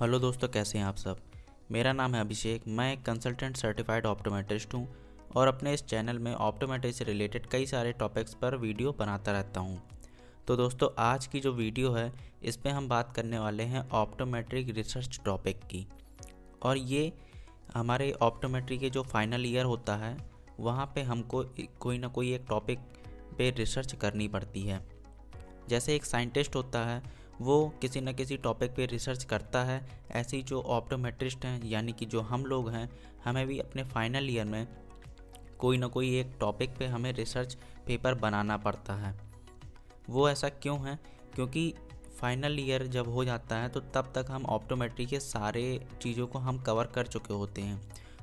Hello दोस्तों, कैसे हैं आप सब। मेरा नाम है अभिषेक। मैं एक कंसल्टेंट सर्टिफाइड ऑप्टोमेट्रिस्ट हूं और अपने इस चैनल में ऑप्टोमेट्री से रिलेटेड कई सारे टॉपिक्स पर वीडियो बनाता रहता हूं। तो दोस्तों, आज की जो वीडियो है इस पे हम बात करने वाले हैं ऑप्टोमेट्रिक रिसर्च टॉपिक की। और ये हमारे ऑप्टोमेट्री के जो फाइनल ईयर होता है वहाँ पे हमको कोई ना कोई एक टॉपिक पे रिसर्च करनी पड़ती है। जैसे एक साइंटिस्ट होता है, वो किसी न किसी टॉपिक पे रिसर्च करता है, ऐसे ही जो ऑप्टोमेट्रिस्ट हैं यानी कि जो हम लोग हैं, हमें भी अपने फाइनल ईयर में कोई ना कोई एक टॉपिक पे हमें रिसर्च पेपर बनाना पड़ता है। वो ऐसा क्यों है? क्योंकि फाइनल ईयर जब हो जाता है तो तब तक हम ऑप्टोमेट्री के सारे चीज़ों को हम कवर कर चुके होते हैं,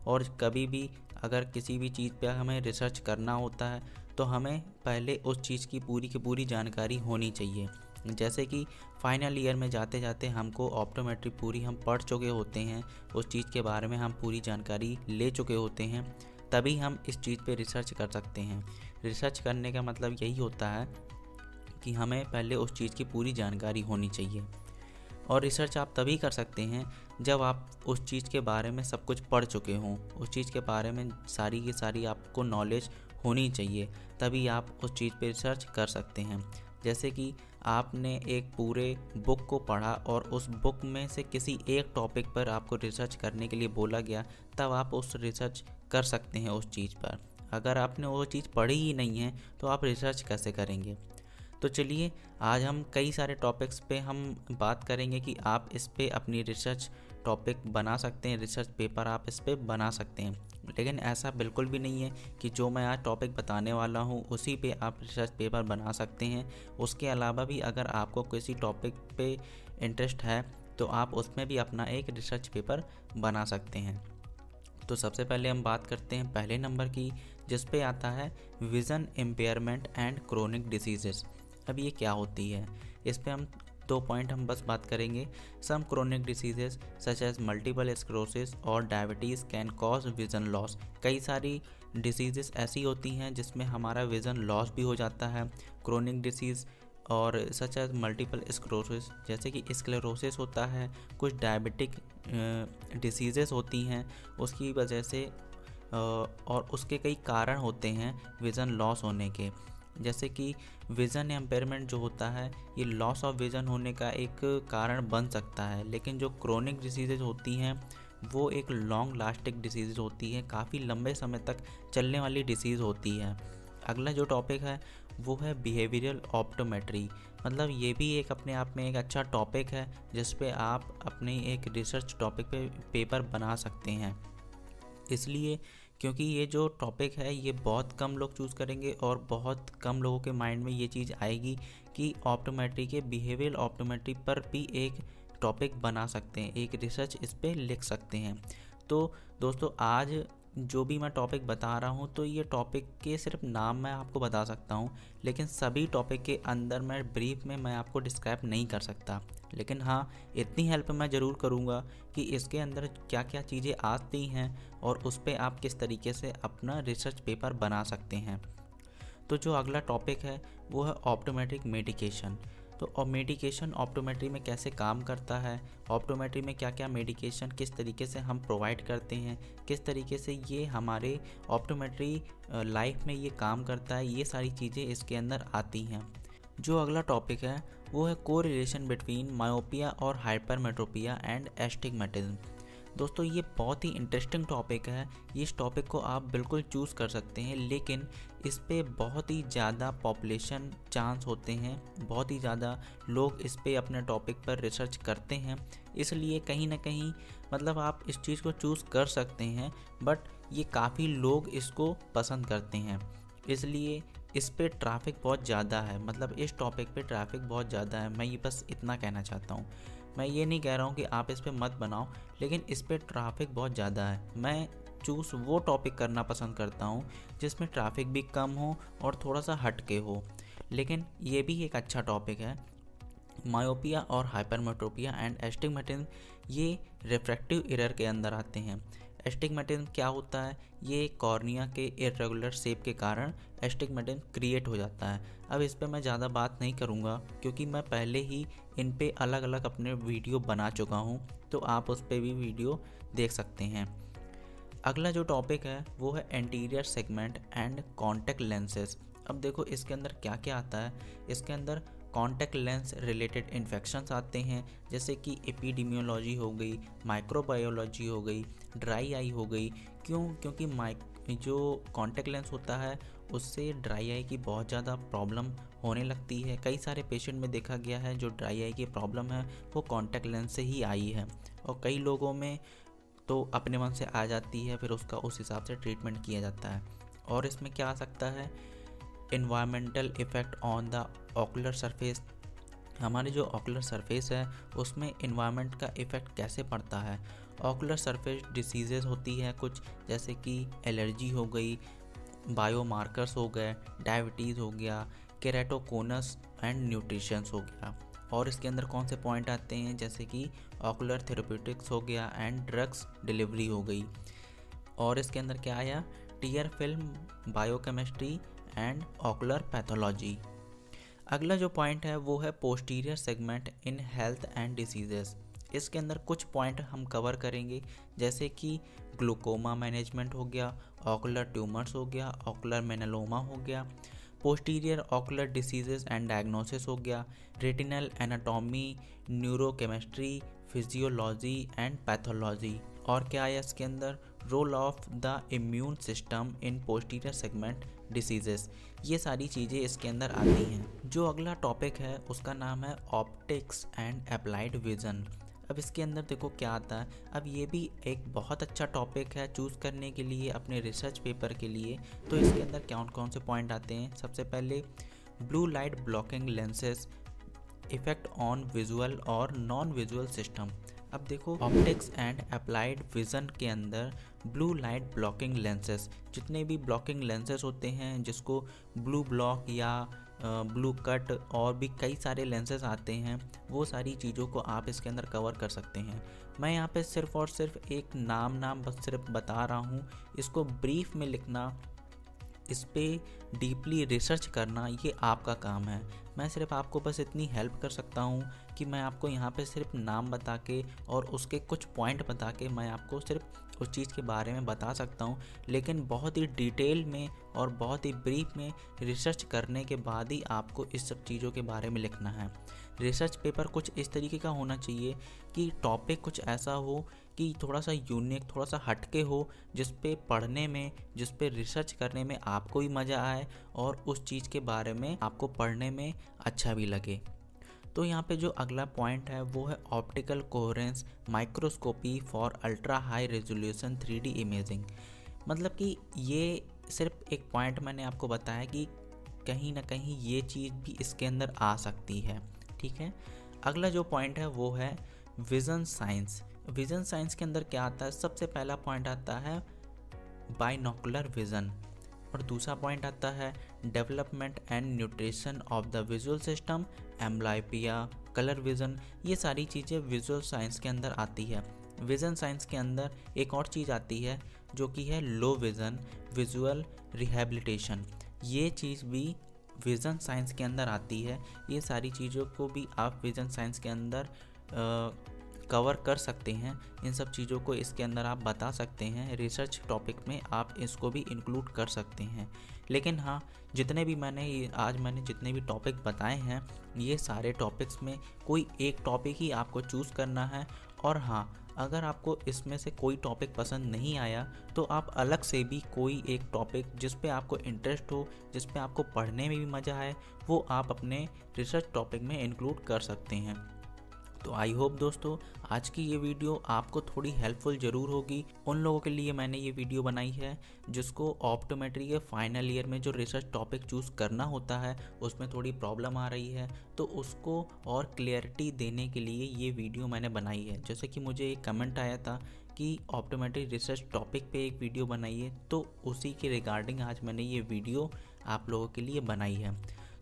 और कभी भी अगर किसी भी चीज़ पे हमें रिसर्च करना होता है तो हमें पहले उस चीज़ की पूरी जानकारी होनी चाहिए। जैसे कि फाइनल ईयर में जाते जाते हमको ऑप्टोमेट्री पूरी हम पढ़ चुके होते हैं, उस चीज़ के बारे में हम पूरी जानकारी ले चुके होते हैं, तभी हम इस चीज़ पे रिसर्च कर सकते हैं। रिसर्च करने का मतलब यही होता है कि हमें पहले उस चीज़ की पूरी जानकारी होनी चाहिए। और रिसर्च आप तभी कर सकते हैं जब आप उस चीज़ के बारे में सब कुछ पढ़ चुके हों, उस चीज़ के बारे में सारी की सारी आपको नॉलेज होनी चाहिए, तभी आप उस चीज़ पे रिसर्च कर सकते हैं। जैसे कि आपने एक पूरे बुक को पढ़ा और उस बुक में से किसी एक टॉपिक पर आपको रिसर्च करने के लिए बोला गया, तब आप उस रिसर्च कर सकते हैं उस चीज़ पर। अगर आपने वो चीज़ पढ़ी ही नहीं है तो आप रिसर्च कैसे करेंगे। तो चलिए, आज हम कई सारे टॉपिक्स पे हम बात करेंगे कि आप इस पे अपनी रिसर्च टॉपिक बना सकते हैं, रिसर्च पेपर आप इस पे बना सकते हैं। लेकिन ऐसा बिल्कुल भी नहीं है कि जो मैं आज टॉपिक बताने वाला हूँ उसी पे आप रिसर्च पेपर बना सकते हैं। उसके अलावा भी अगर आपको किसी टॉपिक पे इंटरेस्ट है तो आप उसमें भी अपना एक रिसर्च पेपर बना सकते हैं। तो सबसे पहले हम बात करते हैं पहले नंबर की, जिस पे आता है vision impairment and chronic diseases. अब ये क्या होती है, इस पे हम 2 पॉइंट हम बस बात करेंगे। Some chronic diseases such as multiple sclerosis और diabetes can cause vision loss. कई सारी डिसीजेस ऐसी होती हैं जिसमें हमारा विज़न लॉस भी हो जाता है। क्रोनिक डिसीज़ और सच एज मल्टीपल स्क्लेरोसिस, जैसे कि स्क्लेरोसिस होता है, कुछ डायबिटिक डिसीजेस होती हैं, उसकी वजह से और उसके कई कारण होते हैं विज़न लॉस होने के। जैसे कि विज़न एम्पेयरमेंट जो होता है, ये लॉस ऑफ विज़न होने का एक कारण बन सकता है। लेकिन जो क्रोनिक डिसीज़ेज होती हैं वो एक लॉन्ग लास्टिंग डिसीज़ होती है, काफ़ी लंबे समय तक चलने वाली डिसीज़ होती है। अगला जो टॉपिक है वो है बिहेवियरल ऑप्टोमेट्री। मतलब ये भी एक अपने आप में एक अच्छा टॉपिक है जिस पे आप अपने एक रिसर्च टॉपिक पे पेपर बना सकते हैं। इसलिए क्योंकि ये जो टॉपिक है ये बहुत कम लोग चूज़ करेंगे और बहुत कम लोगों के माइंड में ये चीज़ आएगी कि ऑप्टोमेट्री के बिहेवियरल ऑप्टोमेट्री पर भी एक टॉपिक बना सकते हैं, एक रिसर्च इस पे लिख सकते हैं। तो दोस्तों, आज जो भी मैं टॉपिक बता रहा हूँ तो ये टॉपिक के सिर्फ नाम मैं आपको बता सकता हूँ, लेकिन सभी टॉपिक के अंदर मैं ब्रीफ में मैं आपको डिस्क्राइब नहीं कर सकता। लेकिन हाँ, इतनी हेल्प मैं ज़रूर करूँगा कि इसके अंदर क्या क्या चीज़ें आती हैं और उस पर आप किस तरीके से अपना रिसर्च पेपर बना सकते हैं। तो जो अगला टॉपिक है वो है ऑप्टोमेट्रिक मेडिकेशन। तो मेडिकेशन ऑप्टोमेट्री में कैसे काम करता है, ऑप्टोमेट्री में क्या क्या मेडिकेशन किस तरीके से हम प्रोवाइड करते हैं, किस तरीके से ये हमारे ऑप्टोमेट्री लाइफ में ये काम करता है, ये सारी चीज़ें इसके अंदर आती हैं। जो अगला टॉपिक है वो है कोरिलेशन बिटवीन मायोपिया और हाइपरमेट्रोपिया एंड एस्टिग्मेटिज्म। दोस्तों, ये बहुत ही इंटरेस्टिंग टॉपिक है। इस टॉपिक को आप बिल्कुल चूज़ कर सकते हैं, लेकिन इस पे बहुत ही ज़्यादा पॉपुलेशन चांस होते हैं, बहुत ही ज़्यादा लोग इस पे अपने टॉपिक पर रिसर्च करते हैं। इसलिए कहीं ना कहीं मतलब आप इस चीज़ को चूज़ कर सकते हैं, बट ये काफ़ी लोग इसको पसंद करते हैं, इसलिए इस पे ट्रैफिक बहुत ज़्यादा है। मतलब इस टॉपिक पे ट्रैफिक बहुत ज़्यादा है। मैं ये बस इतना कहना चाहता हूँ। मैं ये नहीं कह रहा हूँ कि आप इस पे मत बनाओ, लेकिन इस पे ट्रैफिक बहुत ज़्यादा है। मैं चूज़ वो टॉपिक करना पसंद करता हूँ जिसमें ट्रैफिक भी कम हो और थोड़ा सा हटके हो। लेकिन ये भी एक अच्छा टॉपिक है। मायोपिया और हाइपरमेट्रोपिया एंड एस्टिग्मेटिज्म ये रिफ्रैक्टिव एरर के अंदर आते हैं। एस्टिग्मेटिज्म क्या होता है? ये कॉर्निया के इर्रेगुलर शेप के कारण एस्टिग्मेटिज्म क्रिएट हो जाता है। अब इस पे मैं ज़्यादा बात नहीं करूँगा क्योंकि मैं पहले ही इन पे अलग अलग अपने वीडियो बना चुका हूँ, तो आप उस पे भी वीडियो देख सकते हैं। अगला जो टॉपिक है वो है anterior segment and contact lenses. अब देखो इसके अंदर क्या क्या आता है। इसके अंदर कॉन्टैक्ट लेंस रिलेटेड इन्फेक्शंस आते हैं, जैसे कि एपिडेमियोलॉजी हो गई, माइक्रोबायोलॉजी हो गई, ड्राई आई हो गई। क्योंकि जो कॉन्टैक्ट लेंस होता है उससे ड्राई आई की बहुत ज़्यादा प्रॉब्लम होने लगती है। कई सारे पेशेंट में देखा गया है जो ड्राई आई की प्रॉब्लम है वो कॉन्टैक्ट लेंस से ही आई है, और कई लोगों में तो अपने मन से आ जाती है, फिर उसका उस हिसाब से ट्रीटमेंट किया जाता है। और इसमें क्या आ सकता है? Environmental effect on the ocular surface. हमारे जो ऑकुलर सरफेस है उसमें इन्वायरमेंट का इफ़ेक्ट कैसे पड़ता है। ऑकुलर सरफेस डिसीजेज़ होती है कुछ, जैसे कि एलर्जी हो गई, बायोमार्कर्स हो गए, डायबिटीज़ हो गया, केराटोकोनस एंड न्यूट्रिशंस हो गया। और इसके अंदर कौन से पॉइंट आते हैं, जैसे कि ऑकुलर थेरेप्यूटिक्स हो गया एंड ड्रग्स डिलीवरी हो गई। और इसके अंदर क्या आया? Tier film, biochemistry and ocular pathology. अगला जो पॉइंट है वो है posterior segment in health and diseases. इसके अंदर कुछ पॉइंट हम कवर करेंगे, जैसे कि ग्लूकोमा मैनेजमेंट हो गया, ऑकुलर ट्यूमर्स हो गया, ऑकुलर मेलानोमा हो गया, posterior ocular diseases and diagnosis हो गया, retinal anatomy, neurochemistry, physiology and pathology. और क्या है इसके अंदर? Role of the immune system in posterior segment diseases. ये सारी चीज़ें इसके अंदर आती हैं। जो अगला टॉपिक है उसका नाम है ऑप्टिक्स एंड अप्लाइड विजन। अब इसके अंदर देखो क्या आता है। अब ये भी एक बहुत अच्छा टॉपिक है चूज़ करने के लिए अपने रिसर्च पेपर के लिए। तो इसके अंदर कौन कौन से पॉइंट आते हैं? सबसे पहले blue light blocking lenses, effect on visual और नॉन विजुअल सिस्टम। अब देखो ऑप्टिक्स एंड अप्लाइड विज़न के अंदर ब्लू लाइट ब्लॉकिंग लेंसेज, जितने भी ब्लॉकिंग लेंसेज होते हैं जिसको ब्लू ब्लॉक या ब्लू कट और भी कई सारे लेंसेज आते हैं, वो सारी चीज़ों को आप इसके अंदर कवर कर सकते हैं। मैं यहाँ पे सिर्फ और सिर्फ एक नाम बस सिर्फ बता रहा हूँ। इसको ब्रीफ में लिखना, इस पर डीपली रिसर्च करना ये आपका काम है। मैं सिर्फ आपको बस इतनी हेल्प कर सकता हूँ कि मैं आपको यहाँ पे सिर्फ नाम बता के और उसके कुछ पॉइंट बता के मैं आपको सिर्फ उस चीज़ के बारे में बता सकता हूँ, लेकिन बहुत ही डिटेल में और बहुत ही ब्रीफ में रिसर्च करने के बाद ही आपको इस सब चीज़ों के बारे में लिखना है। रिसर्च पेपर कुछ इस तरीके का होना चाहिए कि टॉपिक कुछ ऐसा हो कि थोड़ा सा यूनिक, थोड़ा सा हटके हो, जिस पे पढ़ने में, जिस पे रिसर्च करने में आपको भी मज़ा आए और उस चीज़ के बारे में आपको पढ़ने में अच्छा भी लगे। तो यहाँ पे जो अगला पॉइंट है वो है optical coherence microscopy for ultra high resolution 3D imaging. मतलब कि ये सिर्फ एक पॉइंट मैंने आपको बताया कि कहीं ना कहीं ये चीज़ भी इसके अंदर आ सकती है, ठीक है। अगला जो पॉइंट है वो है विज़न साइंस। विज़न साइंस के अंदर क्या आता है? सबसे पहला पॉइंट आता है बाइनोकुलर विज़न, और दूसरा पॉइंट आता है development and nutrition of the visual system, amblyopia, colour vision. ये सारी चीज़ें विजुअल साइंस के अंदर आती है। विज़न साइंस के अंदर एक और चीज़ आती है जो कि है लो विज़न विजुअल रिहेबिलिटेशन। ये चीज़ भी विज़न साइंस के अंदर आती है। ये सारी चीज़ों को भी आप विज़न साइंस के अंदर कवर कर सकते हैं। इन सब चीज़ों को इसके अंदर आप बता सकते हैं। रिसर्च टॉपिक में आप इसको भी इंक्लूड कर सकते हैं। लेकिन हाँ, जितने भी मैंने जितने भी टॉपिक बताए हैं, ये सारे टॉपिक्स में कोई एक टॉपिक ही आपको चूज़ करना है। और हाँ, अगर आपको इसमें से कोई टॉपिक पसंद नहीं आया तो आप अलग से भी कोई एक टॉपिक जिस पे आपको इंटरेस्ट हो, जिस पे आपको पढ़ने में भी मज़ा आए, वो आप अपने रिसर्च टॉपिक में इंक्लूड कर सकते हैं। तो आई होप दोस्तों आज की ये वीडियो आपको थोड़ी हेल्पफुल ज़रूर होगी। उन लोगों के लिए मैंने ये वीडियो बनाई है जिसको ऑप्टोमेट्री के फाइनल ईयर में जो रिसर्च टॉपिक चूज़ करना होता है उसमें थोड़ी प्रॉब्लम आ रही है, तो उसको और क्लियरिटी देने के लिए ये वीडियो मैंने बनाई है। जैसे कि मुझे एक कमेंट आया था कि ऑप्टोमेट्री रिसर्च टॉपिक पे एक वीडियो बनाइए, तो उसी के रिगार्डिंग आज मैंने ये वीडियो आप लोगों के लिए बनाई है।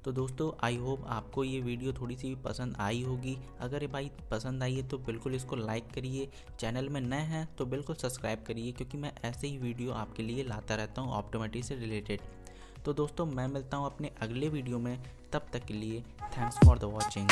तो दोस्तों आई होप आपको ये वीडियो थोड़ी सी पसंद आई होगी। अगर ये भाई पसंद आई है तो बिल्कुल इसको लाइक करिए, चैनल में नए हैं तो बिल्कुल सब्सक्राइब करिए, क्योंकि मैं ऐसे ही वीडियो आपके लिए लाता रहता हूँ ऑप्टोमेट्री से रिलेटेड। तो दोस्तों मैं मिलता हूँ अपने अगले वीडियो में, तब तक के लिए थैंक्स फॉर द वॉचिंग।